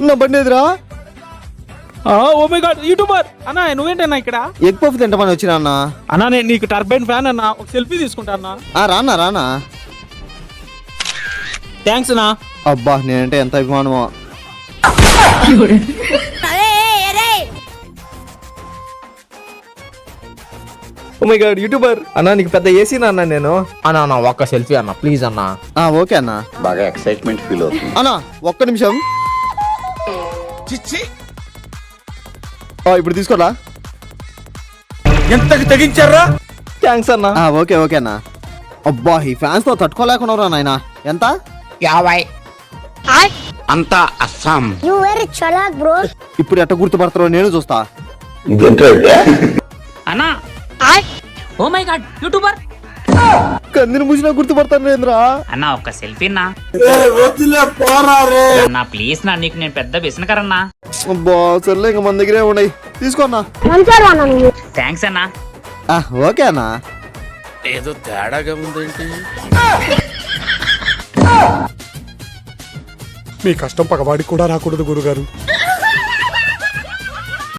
నా బండి ఎదురా ఓ మై గాడ్ యూట్యూబర్ అన్నా నువ్వేంటన్నా ఇక్కడ? ఎగ్ పఫ్ తింటామని వచ్చినా అన్న. అన్నా నేను నీకు టర్బైన్ ఫ్యాన్ అన్నా, ఒక సెల్ఫీ తీసుకుంటా అన్నా. రానా రానా. థ్యాంక్స్ అన్నా. అబ్బా నేనంటే ఎంత అభిమానమో. ఓ మై గాడ్ యూట్యూబర్ అన్నా నీకు పెద్ద ఏసీ అన్నా నేను. అన్నా ఒక్క సెల్ఫీ అన్న ప్లీజ్ అన్నా. ఓకే అన్న. బాగా ఎక్సైట్మెంట్ ఫీల్ అవుతుంది అన్నా ఒక్క నిమిషం. ఇప్పుడు తీసుకోరా. ఎంతకు తెగించారా? థ్యాంక్స్ అన్నా. ఓకే ఓకే అన్న. అబ్బా ఈ ఫ్యాన్స్ తో తట్టుకోలేకున్నారా నాయన. ఎంత? 50. అంతా అస్సాం. ఇప్పుడు ఎట్ట గుర్తుపడతారో నేను చూస్తా. అన్నా oh my God YouTuber కందిని Musina గుర్తుపడతాను రేంద్రా. అన్నా ఒక్క సెల్ఫీ నా అన్నా ప్లీజ్ నా, నీకు నేను పెద్ద బిసినకరన్నా. అబ్బా సర్లే ఇంకా మన దగ్గరే ఉన్నాయి తీసుకోన్నా. థ్యాంక్స్ అన్నా. ఓకే అన్నా. ఏదో తేడాగా ఉందేంటి? మీ కష్టం పగవాడికి కూడా రాకూడదు గురుగారు.